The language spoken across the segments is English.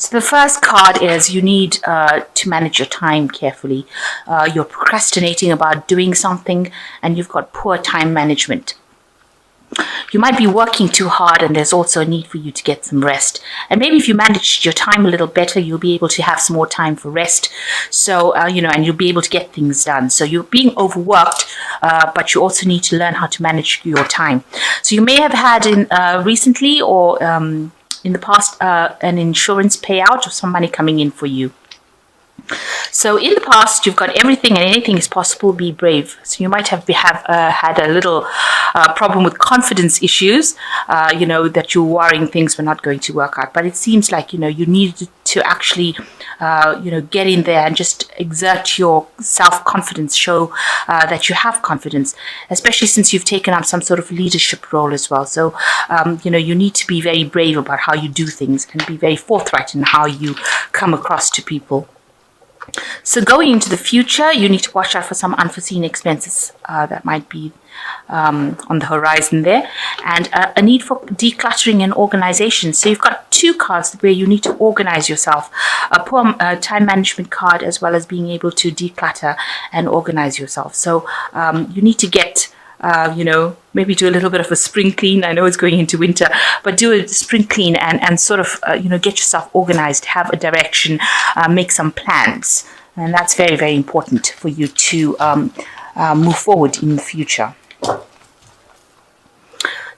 So the first card is you need to manage your time carefully. You're procrastinating about doing something and you've got poor time management. You might be working too hard and there's also a need for you to get some rest. And maybe if you manage your time a little better, you'll be able to have some more time for rest. So, and you'll be able to get things done. So you're being overworked, but you also need to learn how to manage your time. So you may have had recently or in the past an insurance payout or some money coming in for you. So in the past, you've got everything and anything is possible. Be brave. So you might have had a little problem with confidence issues, that you're worrying things were not going to work out. But it seems like, you needed to actually, get in there and just exert your self-confidence, show that you have confidence, especially since you've taken up some sort of leadership role as well. So, you need to be very brave about how you do things and be very forthright in how you come across to people. So going into the future, you need to watch out for some unforeseen expenses that might be on the horizon there, and a need for decluttering and organization. So you've got two cards where you need to organize yourself, a poor time management card as well as being able to declutter and organize yourself. So you need to get maybe do a little bit of a spring clean. I know it's going into winter, but do a spring clean and sort of, get yourself organized, have a direction, make some plans. And that's very, very important for you to move forward in the future.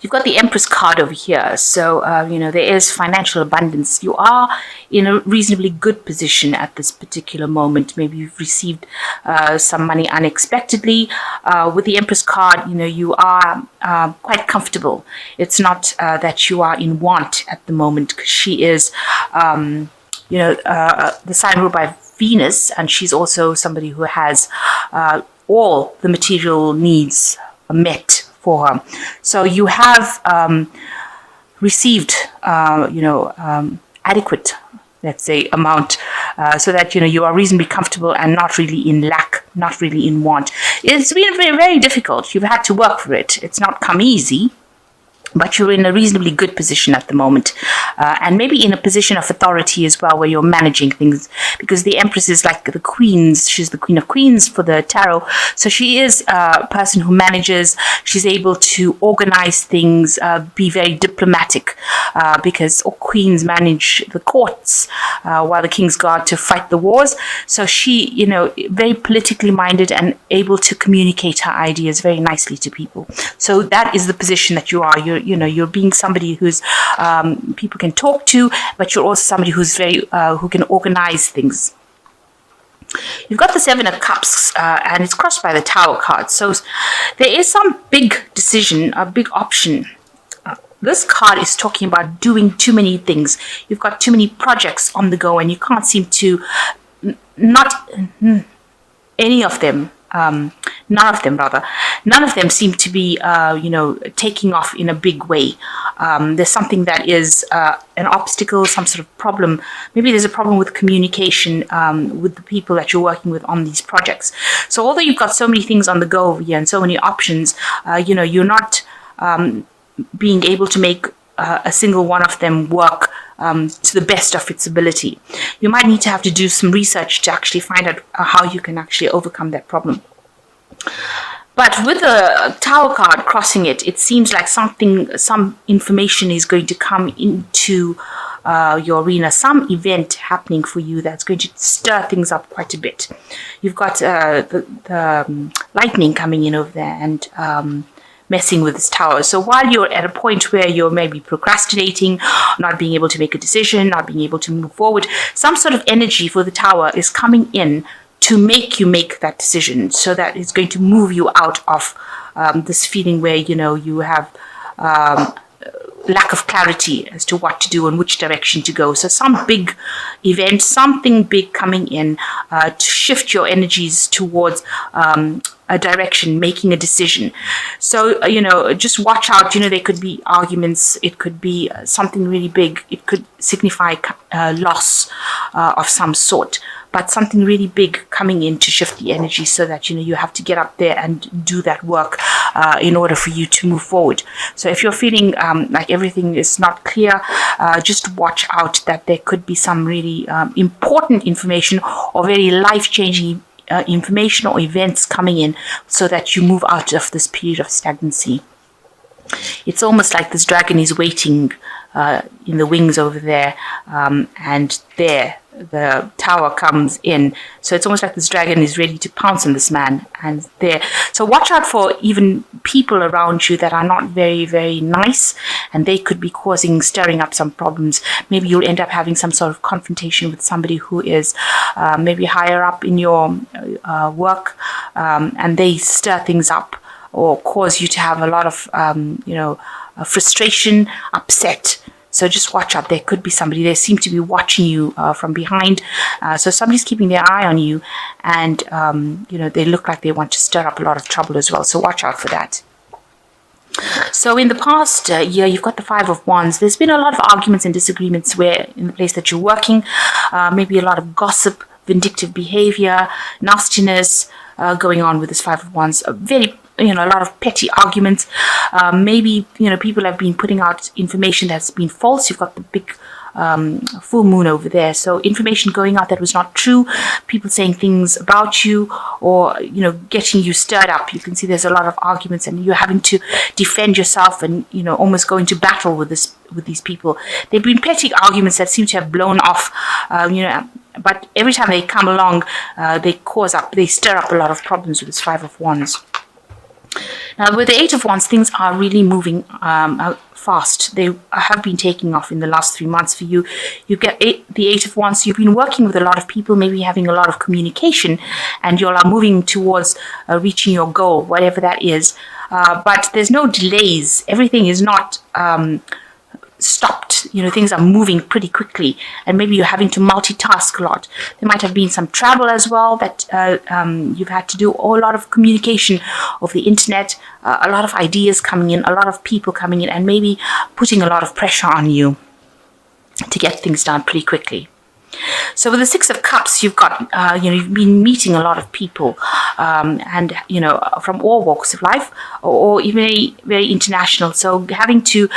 You've got the Empress card over here. So, there is financial abundance. You are in a reasonably good position at this particular moment. Maybe you've received some money unexpectedly. With the Empress card, you are quite comfortable. It's not that you are in want at the moment, because she is, the sign ruled by Venus, and she's also somebody who has all the material needs met for her. So you have received, adequate, let's say, amount, so that, you are reasonably comfortable and not really in lack, not really in want. It's been very, very difficult. You've had to work for it. It's not come easy, but you're in a reasonably good position at the moment, and maybe in a position of authority as well, where you're managing things, because the Empress is like the queens. She's the Queen of Queens for the tarot, so she is a person who manages. She's able to organize things, be very diplomatic, because all queens manage the courts, while the kings go out to fight the wars. So she, very politically minded and able to communicate her ideas very nicely to people. So that is the position that you are. You're being somebody who's people can talk to, but you're also somebody who's very who can organize things. You've got the Seven of Cups, and it's crossed by the Tower card. So there is some big decision, a big option. This card is talking about doing too many things. You've got too many projects on the go, and you can't seem to any of them. None of them seem to be, taking off in a big way. There's something that is an obstacle, some sort of problem. Maybe there's a problem with communication with the people that you're working with on these projects. So although you've got so many things on the go over here and so many options, you're not being able to make a single one of them work to the best of its ability. You might need to have to do some research to actually find out how you can actually overcome that problem. But with the Tower card crossing it, it seems like some information is going to come into your arena, some event happening for you that's going to stir things up quite a bit. You've got the lightning coming in over there and messing with this tower. So while you're at a point where you're maybe procrastinating, not being able to make a decision, not being able to move forward, some sort of energy for the tower is coming in to make you make that decision, so that it's going to move you out of this feeling where, you have lack of clarity as to what to do and which direction to go. So some big event, something big coming in to shift your energies towards a direction, making a decision. So, just watch out. There could be arguments. It could be something really big. It could signify loss of some sort. but something really big coming in to shift the energy, so that you have to get up there and do that work in order for you to move forward. So if you're feeling like everything is not clear, just watch out that there could be some really important information or very life-changing information or events coming in, so that you move out of this period of stagnancy. It's almost like this dragon is waiting in the wings over there, and there the tower comes in. So it's almost like this dragon is ready to pounce on this man, and there. So watch out for even people around you that are not very, very nice, and they could be stirring up some problems. Maybe you'll end up having some sort of confrontation with somebody who is maybe higher up in your work, and they stir things up or cause you to have a lot of, frustration, upset. So just watch out. There could be somebody. They seem to be watching you from behind. So somebody's keeping their eye on you, and, they look like they want to stir up a lot of trouble as well. So watch out for that. So in the past year, you've got the Five of Wands. There's been a lot of arguments and disagreements where in the place that you're working, maybe a lot of gossip, vindictive behavior, nastiness going on with this Five of Wands. A lot of petty arguments. Maybe, people have been putting out information that's been false. You've got the big full moon over there. So information going out that was not true. People saying things about you, or, getting you stirred up. You can see there's a lot of arguments, and you're having to defend yourself and, almost go into battle with these people. There've been petty arguments that seem to have blown off, but every time they come along, they stir up a lot of problems with this Five of Wands. Now, with the Eight of Wands, things are really moving fast. They have been taking off in the last 3 months for you. You get the Eight of Wands. You've been working with a lot of people, maybe having a lot of communication, and you are moving towards reaching your goal, whatever that is. But there's no delays. Everything is not stopped. Things are moving pretty quickly, and maybe you're having to multitask a lot. There might have been some travel as well that you've had to do, or a lot of communication over the internet, a lot of ideas coming in, a lot of people coming in, and maybe putting a lot of pressure on you to get things done pretty quickly. So with the Six of Cups, you've got, you've been meeting a lot of people, and, from all walks of life, or even very international. So having to,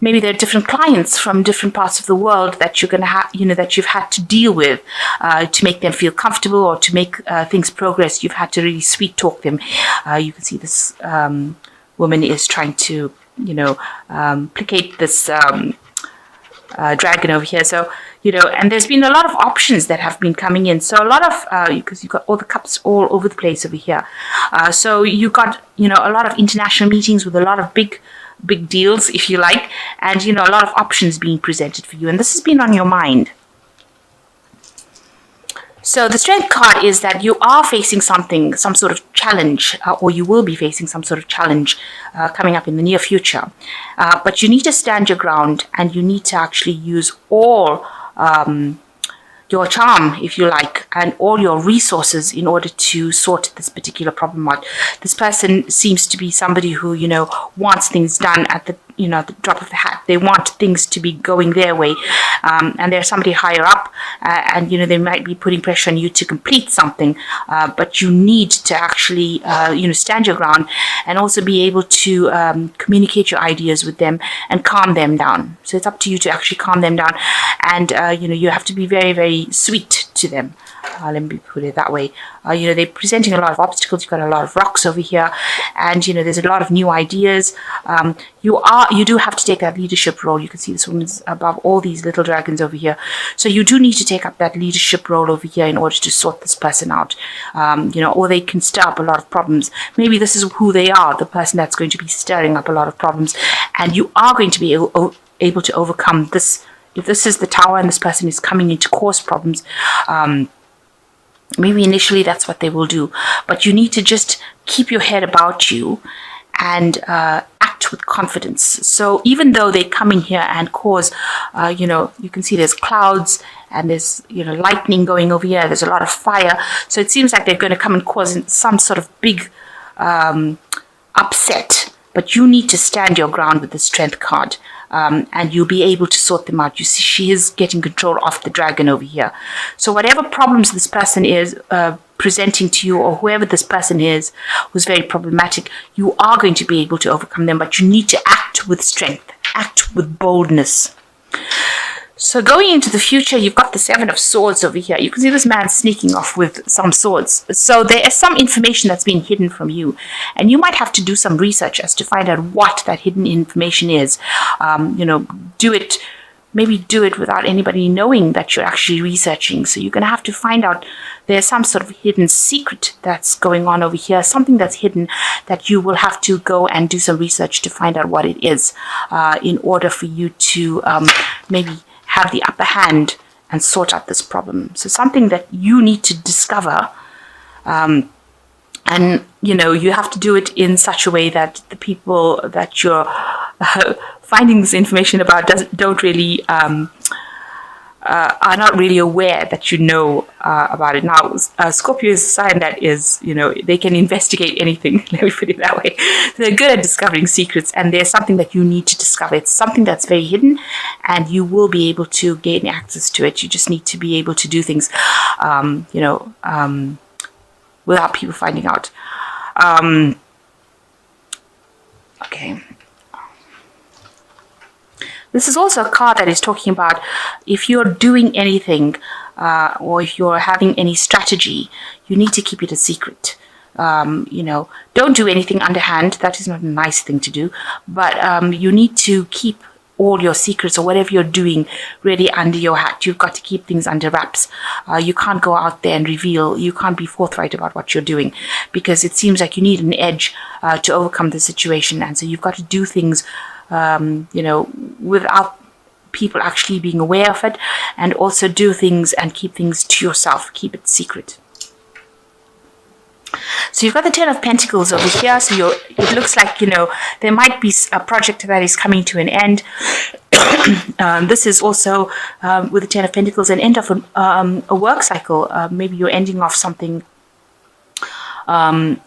maybe there are different clients from different parts of the world that you're going to have, that you've had to deal with to make them feel comfortable, or to make things progress. You've had to really sweet talk them. You can see this woman is trying to, placate this dragon over here. So, and there's been a lot of options that have been coming in. So a lot of, because you've got all the cups all over the place over here. So you've got, a lot of international meetings with a lot of big deals, if you like, and, a lot of options being presented for you. And this has been on your mind. So the Strength card is that you are facing some sort of challenge, or you will be facing some sort of challenge coming up in the near future. But you need to stand your ground, and you need to actually use all your charm, if you like, and all your resources in order to sort this particular problem out. This person seems to be somebody who, wants things done at the drop of the hat. They want things to be going their way, and there's somebody higher up, and they might be putting pressure on you to complete something, but you need to actually stand your ground, and also be able to communicate your ideas with them and calm them down. So it's up to you to actually calm them down, and you have to be very, very sweet to them. Let me put it that way. They're presenting a lot of obstacles. You've got a lot of rocks over here, and there's a lot of new ideas. You do have to take that leadership role. You can see this woman's above all these little dragons over here. So you do need to take up that leadership role over here in order to sort this person out. Or they can stir up a lot of problems. Maybe this is who they are, the person that's going to be stirring up a lot of problems, and you are going to be able to overcome this. If this is the Tower and this person is coming in to cause problems, maybe initially that's what they will do. But you need to just keep your head about you and act with confidence. So even though they come in here and cause, you can see there's clouds and there's, lightning going over here. There's a lot of fire. So it seems like they're going to come and cause some sort of big upset. But you need to stand your ground with the Strength card. and you'll be able to sort them out. You see, she is getting control of the dragon over here. So whatever problems this person is presenting to you, or whoever this person is who's very problematic, you are going to be able to overcome them, but you need to act with strength, act with boldness. So going into the future, you've got the Seven of Swords over here. You can see this man sneaking off with some swords. So there is some information that's been hidden from you. And you might have to do some research as to find out what that hidden information is. Maybe do it without anybody knowing that you're actually researching. So you're going to have to find out there's some sort of hidden secret that's going on over here, something that's hidden that you will have to go and do some research to find out what it is in order for you to maybe have the upper hand and sort out this problem. So something that you need to discover, and you have to do it in such a way that the people that you're finding this information about don't really are not really aware that you know about it. Now, Scorpio is a sign that is, they can investigate anything. Let me put it that way. They're good at discovering secrets, and there's something that you need to discover. It's something that's very hidden, and you will be able to gain access to it. You just need to be able to do things, without people finding out. Okay. This is also a card that is talking about if you're doing anything or if you're having any strategy, you need to keep it a secret. Don't do anything underhand. That is not a nice thing to do. But you need to keep all your secrets or whatever you're doing really under your hat. You've got to keep things under wraps. You can't go out there and reveal. You can't be forthright about what you're doing because it seems like you need an edge to overcome the situation. And so you've got to do things without people actually being aware of it, and also do things and keep things to yourself, keep it secret. So you've got the Ten of Pentacles over here. So it looks like, there might be a project that is coming to an end. This is also, with the Ten of Pentacles, an end of a work cycle. Maybe you're ending off something, some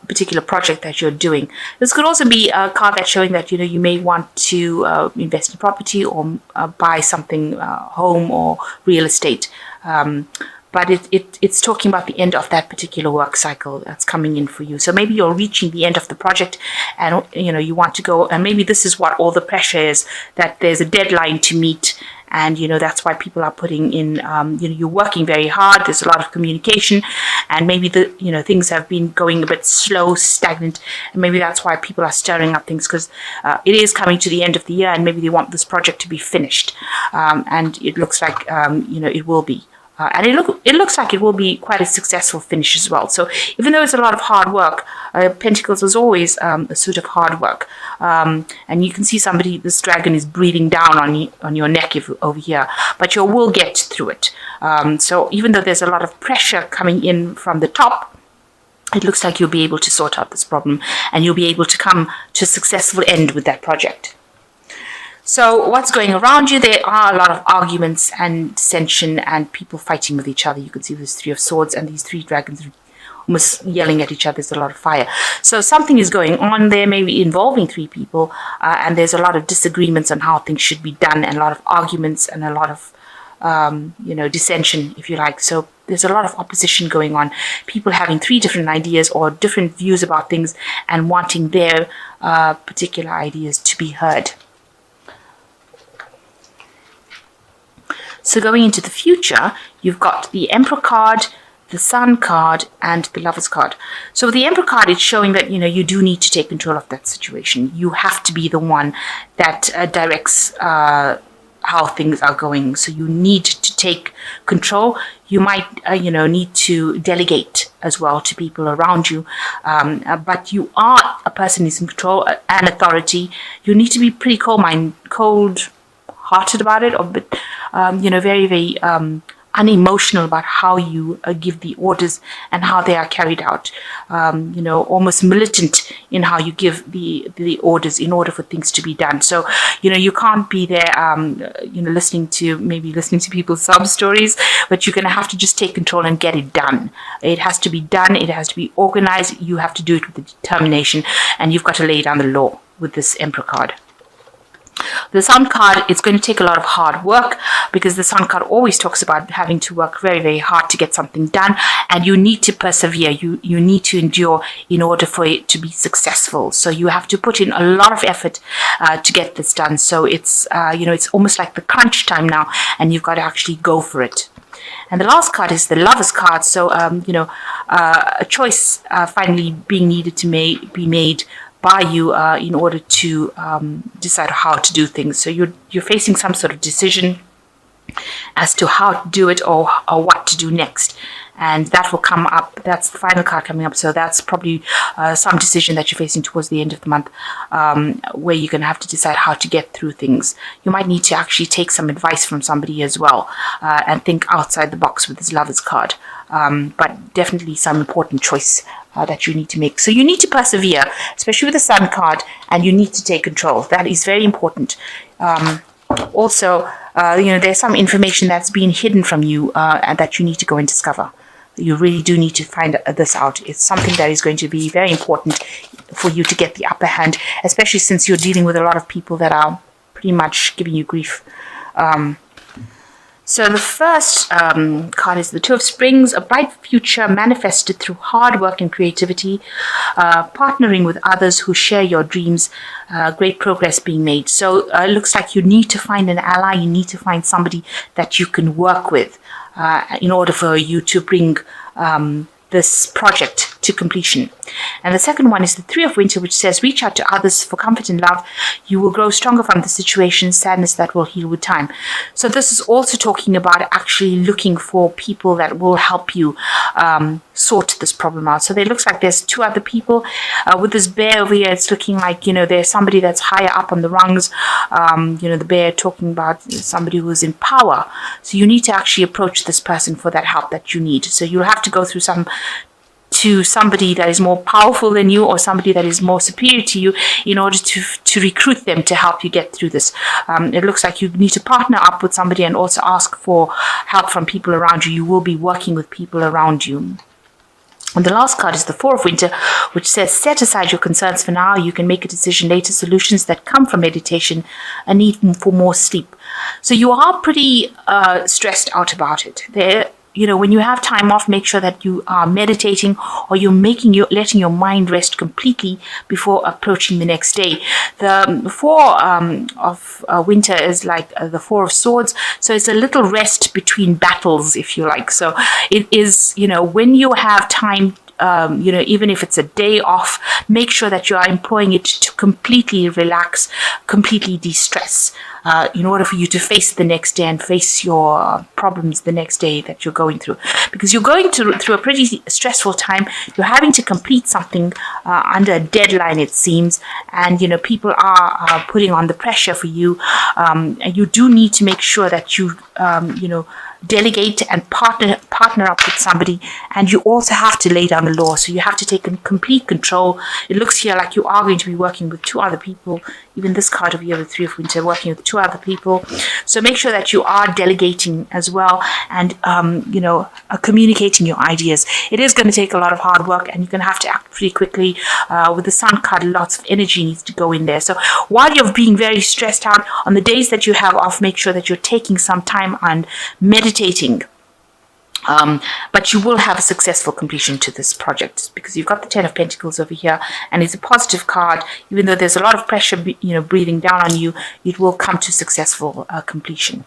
particular project that you're doing. This could also be a card that's showing that you may want to invest in property or buy something, home or real estate. But it's talking about the end of that particular work cycle that's coming in for you. So maybe you're reaching the end of the project, and you want to go, and maybe this is what all the pressure is, that there's a deadline to meet. And, that's why people are putting in, you're working very hard. There's a lot of communication, and maybe things have been going a bit slow, stagnant. And maybe that's why people are stirring up things, because it is coming to the end of the year, and maybe they want this project to be finished. And it looks like, it will be. And it looks like it will be quite a successful finish as well. So even though it's a lot of hard work, Pentacles is always a suit of hard work. And you can see this dragon is breathing down on your neck over here, but you will get through it. So even though there's a lot of pressure coming in from the top, it looks like you'll be able to sort out this problem, and you'll be able to come to a successful end with that project. So what's going around you? There are a lot of arguments and dissension and people fighting with each other. You can see this Three of Swords and these three dragons almost yelling at each other. There's a lot of fire. So something is going on there, maybe involving three people, and there's a lot of disagreements on how things should be done, and a lot of arguments and a lot of dissension, if you like. So there's a lot of opposition going on. People having three different ideas or different views about things and wanting their particular ideas to be heard. So going into the future, you've got the Emperor card, the Sun card, and the Lovers card. So with the Emperor card, it's showing that, you do need to take control of that situation. You have to be the one that directs how things are going. So you need to take control. You might, need to delegate as well to people around you. But you are a person who's in control and authority. You need to be pretty cold-hearted about it, or very, very unemotional about how you give the orders and how they are carried out. Almost militant in how you give the orders in order for things to be done. So, you can't be there, listening to people's sub stories, but you're going to have to just take control and get it done. It has to be done. It has to be organized. You have to do it with determination, and you've got to lay down the law with this Emperor card. The Sun card, it's going to take a lot of hard work, because the Sun card always talks about having to work very, very hard to get something done, and you need to persevere. You need to endure in order for it to be successful. So you have to put in a lot of effort to get this done. So it's it's almost like the crunch time now, and you've got to actually go for it. And the last card is the Lover's card. So, a choice finally being needed to be made by you in order to decide how to do things. So you're facing some sort of decision as to how to do it, or what to do next. And that will come up. That's the final card coming up. So that's probably some decision that you're facing towards the end of the month, where you're going to have to decide how to get through things. You might need to actually take some advice from somebody as well, and think outside the box with this Lover's card. But definitely some important choice that you need to make. So you need to persevere, especially with the Sun card, and you need to take control. That is very important. Also, there's some information that's been hidden from you and that you need to go and discover. You really do need to find this out. It's something that is going to be very important for you to get the upper hand, especially since you're dealing with a lot of people that are pretty much giving you grief. So the first card is the Two of Springs, a bright future manifested through hard work and creativity, partnering with others who share your dreams, great progress being made. So it looks like you need to find an ally, you need to find somebody that you can work with in order for you to bring this project to completion. And the second one is the Three of Winter, which says, reach out to others for comfort and love. You will grow stronger from the situation, sadness that will heal with time. So this is also talking about actually looking for people that will help you sort this problem out. So it looks like there's two other people. With this bear over here, it's looking like, there's somebody that's higher up on the rungs. The bear talking about somebody who is in power. So you need to actually approach this person for that help that you need. So you'll have to go through to somebody that is more powerful than you, or somebody that is more superior to you, in order to recruit them to help you get through this. It looks like you need to partner up with somebody and also ask for help from people around you. You will be working with people around you. And the last card is the Four of Winter, which says, set aside your concerns for now. You can make a decision later. Solutions that come from meditation, a need for more sleep. So you are pretty stressed out about it. When you have time off, make sure that you are meditating, or you're letting your mind rest completely before approaching the next day. The Four of Winter is like the Four of Swords, so it's a little rest between battles, if you like. So it is, when you have time, even if it's a day off, make sure that you are employing it to completely relax, completely de-stress, in order for you to face the next day and face your problems the next day that you're going through. Because you're going through a pretty stressful time. You're having to complete something under a deadline, it seems, and people are putting on the pressure for you, and you do need to make sure that you delegate and partner up with somebody, and you also have to lay down the law. So you have to take complete control. It looks here like you are going to be working with two other people. Even this card over here, the Three of Winter, working with two other people. So make sure that you are delegating as well, and communicating your ideas. It is going to take a lot of hard work, and you're going to have to act pretty quickly. With the Sun card, lots of energy needs to go in there. So while you're being very stressed out, on the days that you have off, make sure that you're taking some time and meditating. But you will have a successful completion to this project, because you've got the Ten of Pentacles over here, and it's a positive card. Even though there's a lot of pressure, breathing down on you, it will come to successful completion.